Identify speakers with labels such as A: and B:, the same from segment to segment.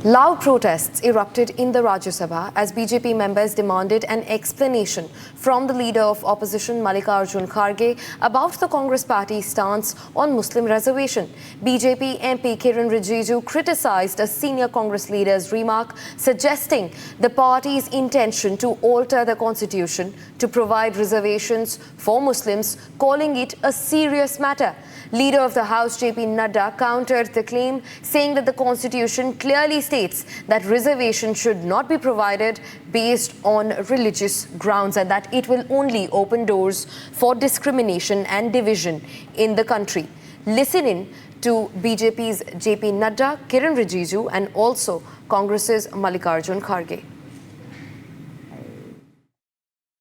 A: Loud protests erupted in the Rajya Sabha as BJP members demanded an explanation from the leader of opposition Mallikarjun Kharge about the Congress party's stance on Muslim reservation. BJP MP Kiran Rijiju criticized a senior Congress leader's remark suggesting the party's intention to alter the constitution to provide reservations for Muslims, calling it a serious matter. Leader of the House JP Nadda countered the claim, saying that the constitution clearly states that reservation should not be provided based on religious grounds and that it will only open doors for discrimination and division in the country. Listen in to BJP's JP Nadda, Kiran Rijiju and also Congress's Mallikarjun Kharge.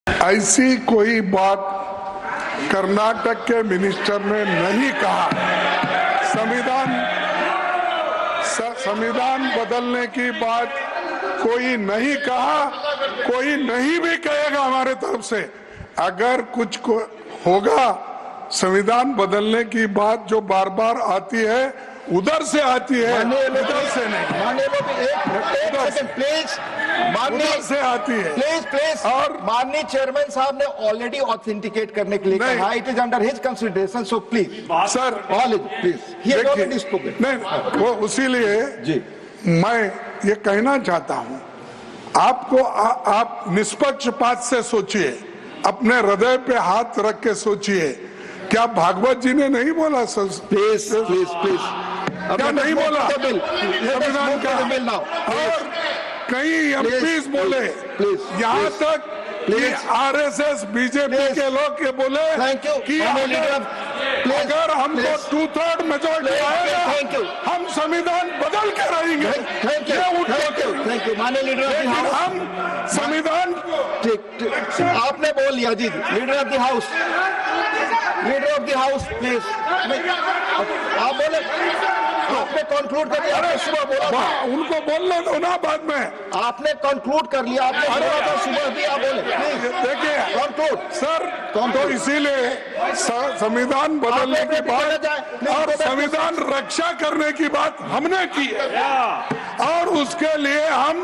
B: ऐसी कोई बात कर्नाटक के minister ने नहीं कहा। संविधान बदलने की बात कोई नहीं कहा, कोई नहीं भी कहेगा हमारे तरफ से। अगर कुछ होगा संविधान बदलने की बात जो बार बार आती है उधर से आती है, इधर से नहीं। उधर से आती है
C: प्लीज और माननीय चेयरमैन साहब ने ऑलरेडी ऑथेंटिकेट करने के लिए कहा, it is under his consideration, so please
B: sir
C: please
B: नहीं वो उसीलिए जी मैं ये कहना चाहता हूँ आपको आप निष्पक्षपात से सोचिए, अपने हृदय पे हाथ रख के सोचिए। क्या भागवत जी ने नहीं बोला सर?
C: प्लीज
B: क्या नहीं बोला संविधान का? और कई एमपीज बोले, यहाँ तक कि आरएसएस बीजेपी के लोग ये बोले कि अगर हमको 2/3 मेजोरिटी आएगा हम संविधान बदल के रहेंगे।
C: थैंक यू माननीय लीडर ऑफ द हाउस।
B: हम संविधान
C: आपने बोल लिया जी। Leader of the house please आप बोले, आपने कंक्लूड कर लिया। आपने सुबह बोला
B: उनको बोलने दो ना बाद में।
C: आपने कंक्लूड कर लिया, आपने बोला था सुबह भी। आप बोले
B: देखिए
C: कंक्लूड
B: सर, तो इसीलिए संविधान बदलने की बात और संविधान रक्षा करने की बात हमने की है और उसके लिए हम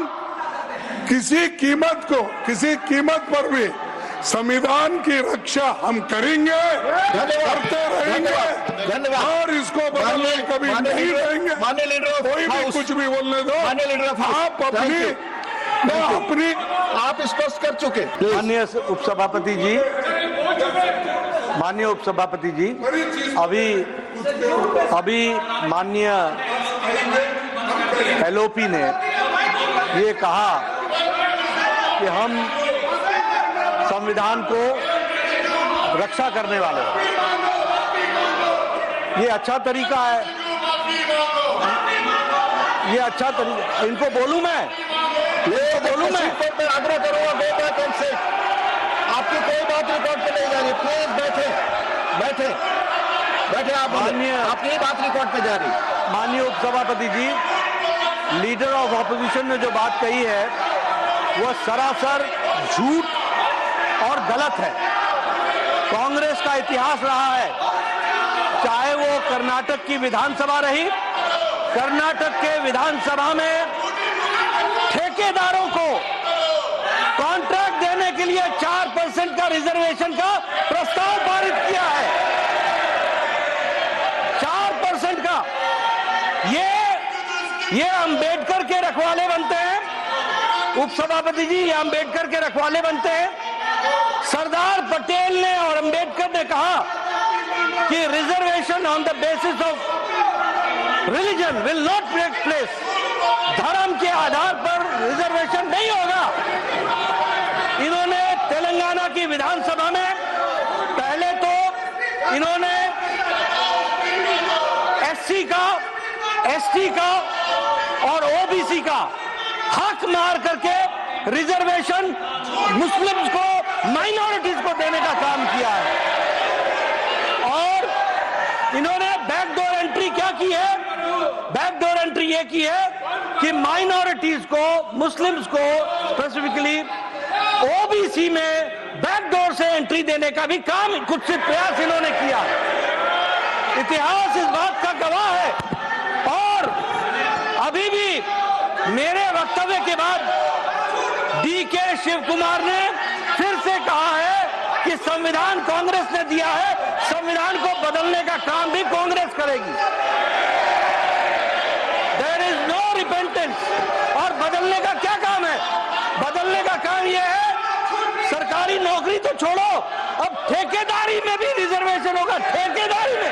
B: किसी कीमत पर भी संविधान की रक्षा हम करेंगे, करते रहेंगे और इसको बदलने कभी नहीं देंगे। कोई भी कुछ भी बोलने दो, आप अपनी
C: आप स्पष्ट कर चुके।
D: माननीय उपसभापति जी, अभी माननीय एलओपी ने ये कहा कि हम संविधान को रक्षा करने वाले, ये अच्छा तरीका है, ये अच्छा तरीका। इनको बोलूं मैं
C: आग्रह करूंगा से आपकी कोई बात रिकॉर्ड पे नहीं जा रही। प्लीज बैठे आप आपकी बात रिकॉर्ड पे जा रही।
D: माननीय उपसभापति जी, लीडर ऑफ ऑपोजिशन ने जो बात कही है वह सरासर झूठ और गलत है। कांग्रेस का इतिहास रहा है, चाहे वो कर्नाटक की विधानसभा रही, कर्नाटक के विधानसभा में ठेकेदारों को कॉन्ट्रैक्ट देने के लिए 4% का रिजर्वेशन का प्रस्ताव पारित किया है। 4% का। ये अंबेडकर के रखवाले बनते हैं उपसभापति जी, ये अंबेडकर के रखवाले बनते हैं। सरदार पटेल ने और अंबेडकर ने कहा कि reservation on the basis of religion will not take place. धर्म के आधार पर रिजर्वेशन नहीं होगा। इन्होंने तेलंगाना की विधानसभा में पहले तो इन्होंने एससी का, एसटी का और ओबीसी का हक मार करके रिजर्वेशन मुस्लिम्स को, माइनॉरिटीज को देने का काम किया है। और इन्होंने बैकडोर एंट्री क्या की है? बैकडोर एंट्री ये की है कि माइनॉरिटीज को, मुस्लिम्स को स्पेसिफिकली ओबीसी में बैकडोर से एंट्री देने का भी काम, कुछ प्रयास इन्होंने किया। इतिहास इस बात का गवाह है। और अभी भी मेरे वक्तव्य के बाद डीके शिव कुमार ने फिर से कहा है कि संविधान कांग्रेस ने दिया है, संविधान को बदलने का काम भी कांग्रेस करेगी। There is no repentance. और बदलने का क्या काम है? बदलने का काम यह है, सरकारी नौकरी तो छोड़ो, अब ठेकेदारी में भी रिजर्वेशन होगा। ठेकेदारी में